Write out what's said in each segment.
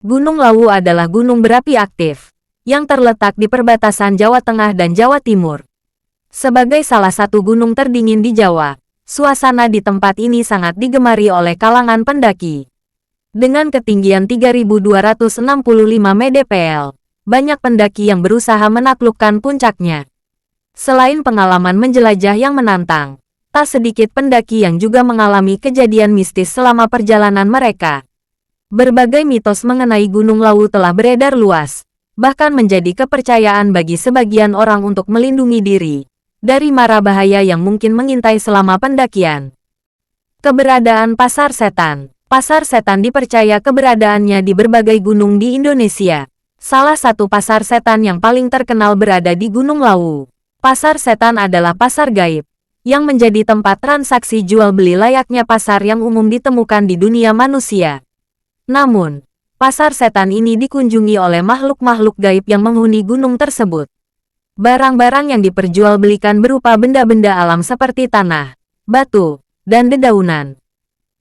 Gunung Lawu adalah gunung berapi aktif yang terletak di perbatasan Jawa Tengah dan Jawa Timur. Sebagai salah satu gunung terdingin di Jawa, suasana di tempat ini sangat digemari oleh kalangan pendaki. Dengan ketinggian 3.265 mdpl, banyak pendaki yang berusaha menaklukkan puncaknya. Selain pengalaman menjelajah yang menantang, tak sedikit pendaki yang juga mengalami kejadian mistis selama perjalanan mereka. Berbagai mitos mengenai Gunung Lawu telah beredar luas, bahkan menjadi kepercayaan bagi sebagian orang untuk melindungi diri dari mara bahaya yang mungkin mengintai selama pendakian. Keberadaan Pasar Setan. Pasar Setan dipercaya keberadaannya di berbagai gunung di Indonesia. Salah satu pasar setan yang paling terkenal berada di Gunung Lawu. Pasar Setan adalah pasar gaib yang menjadi tempat transaksi jual beli layaknya pasar yang umum ditemukan di dunia manusia. Namun, pasar setan ini dikunjungi oleh makhluk-makhluk gaib yang menghuni gunung tersebut. Barang-barang yang diperjualbelikan berupa benda-benda alam seperti tanah, batu, dan dedaunan.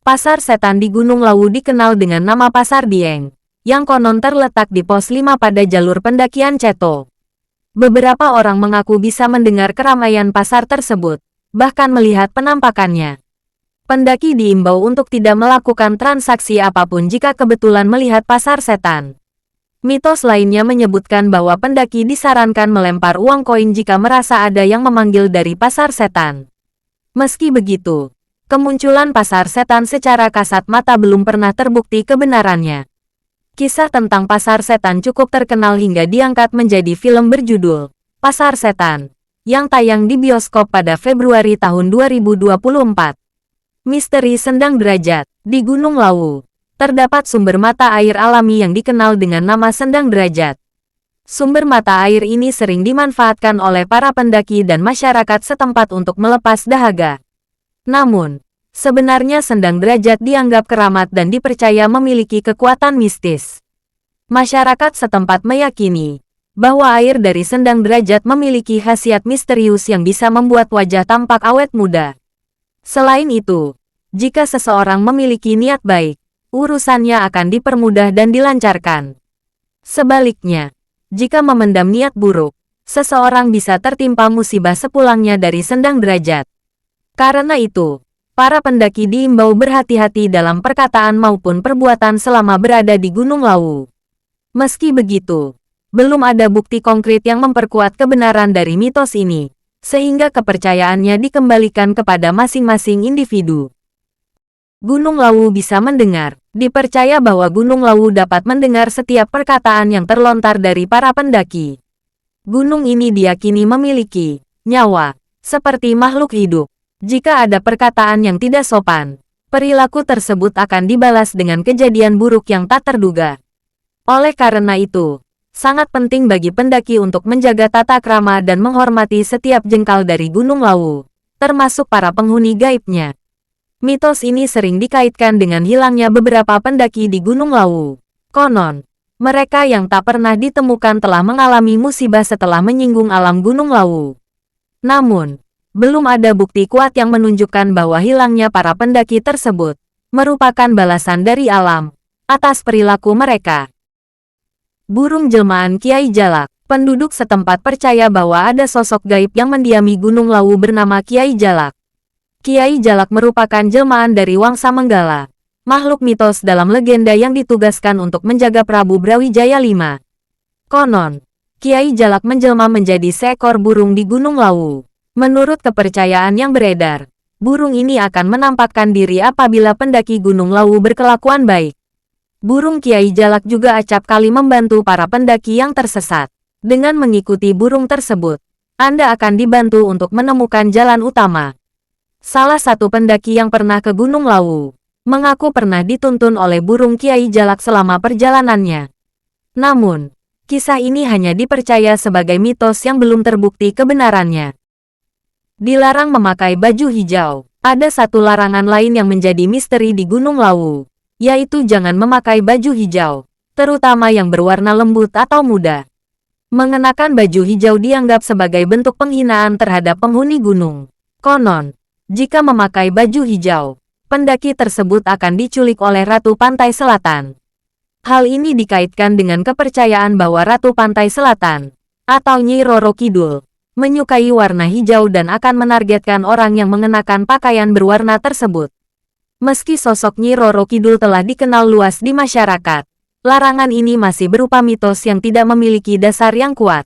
Pasar Setan di Gunung Lawu dikenal dengan nama Pasar Dieng, yang konon terletak di pos 5 pada jalur pendakian Ceto. Beberapa orang mengaku bisa mendengar keramaian pasar tersebut, bahkan melihat penampakannya. Pendaki diimbau untuk tidak melakukan transaksi apapun jika kebetulan melihat Pasar Setan. Mitos lainnya menyebutkan bahwa pendaki disarankan melempar uang koin jika merasa ada yang memanggil dari Pasar Setan. Meski begitu, kemunculan Pasar Setan secara kasat mata belum pernah terbukti kebenarannya. Kisah tentang Pasar Setan cukup terkenal hingga diangkat menjadi film berjudul Pasar Setan, yang tayang di bioskop pada Februari tahun 2024. Misteri Sendang Derajat. Di Gunung Lawu, terdapat sumber mata air alami yang dikenal dengan nama Sendang Derajat. Sumber mata air ini sering dimanfaatkan oleh para pendaki dan masyarakat setempat untuk melepas dahaga. Namun, sebenarnya Sendang Derajat dianggap keramat dan dipercaya memiliki kekuatan mistis. Masyarakat setempat meyakini bahwa air dari Sendang Derajat memiliki khasiat misterius yang bisa membuat wajah tampak awet muda. Selain itu, jika seseorang memiliki niat baik, urusannya akan dipermudah dan dilancarkan. Sebaliknya, jika memendam niat buruk, seseorang bisa tertimpa musibah sepulangnya dari Sendang Derajat. Karena itu, para pendaki diimbau berhati-hati dalam perkataan maupun perbuatan selama berada di Gunung Lawu. Meski begitu, belum ada bukti konkret yang memperkuat kebenaran dari mitos ini, sehingga kepercayaannya dikembalikan kepada masing-masing individu. Gunung Lawu bisa mendengar. Dipercaya bahwa Gunung Lawu dapat mendengar setiap perkataan yang terlontar dari para pendaki. Gunung ini diyakini memiliki nyawa, seperti makhluk hidup. Jika ada perkataan yang tidak sopan, perilaku tersebut akan dibalas dengan kejadian buruk yang tak terduga. Oleh karena itu, sangat penting bagi pendaki untuk menjaga tata krama dan menghormati setiap jengkal dari Gunung Lawu, termasuk para penghuni gaibnya. Mitos ini sering dikaitkan dengan hilangnya beberapa pendaki di Gunung Lawu. Konon, mereka yang tak pernah ditemukan telah mengalami musibah setelah menyinggung alam Gunung Lawu. Namun, belum ada bukti kuat yang menunjukkan bahwa hilangnya para pendaki tersebut merupakan balasan dari alam atas perilaku mereka. Burung jelmaan Kiai Jalak. Penduduk setempat percaya bahwa ada sosok gaib yang mendiami Gunung Lawu bernama Kiai Jalak. Kiai Jalak merupakan jelmaan dari Wangsa Menggala, makhluk mitos dalam legenda yang ditugaskan untuk menjaga Prabu Brawijaya V. Konon, Kiai Jalak menjelma menjadi seekor burung di Gunung Lawu. Menurut kepercayaan yang beredar, burung ini akan menampakkan diri apabila pendaki Gunung Lawu berkelakuan baik. Burung Kiai Jalak juga acap kali membantu para pendaki yang tersesat. Dengan mengikuti burung tersebut, Anda akan dibantu untuk menemukan jalan utama. Salah satu pendaki yang pernah ke Gunung Lawu mengaku pernah dituntun oleh burung Kiai Jalak selama perjalanannya. Namun, kisah ini hanya dipercaya sebagai mitos yang belum terbukti kebenarannya. Dilarang memakai baju hijau. Ada satu larangan lain yang menjadi misteri di Gunung Lawu, yaitu jangan memakai baju hijau, terutama yang berwarna lembut atau muda. Mengenakan baju hijau dianggap sebagai bentuk penghinaan terhadap penghuni gunung. Konon, jika memakai baju hijau, pendaki tersebut akan diculik oleh Ratu Pantai Selatan. Hal ini dikaitkan dengan kepercayaan bahwa Ratu Pantai Selatan, atau Nyi Roro Kidul, menyukai warna hijau dan akan menargetkan orang yang mengenakan pakaian berwarna tersebut. Meski sosok Nyi Roro Kidul telah dikenal luas di masyarakat, larangan ini masih berupa mitos yang tidak memiliki dasar yang kuat.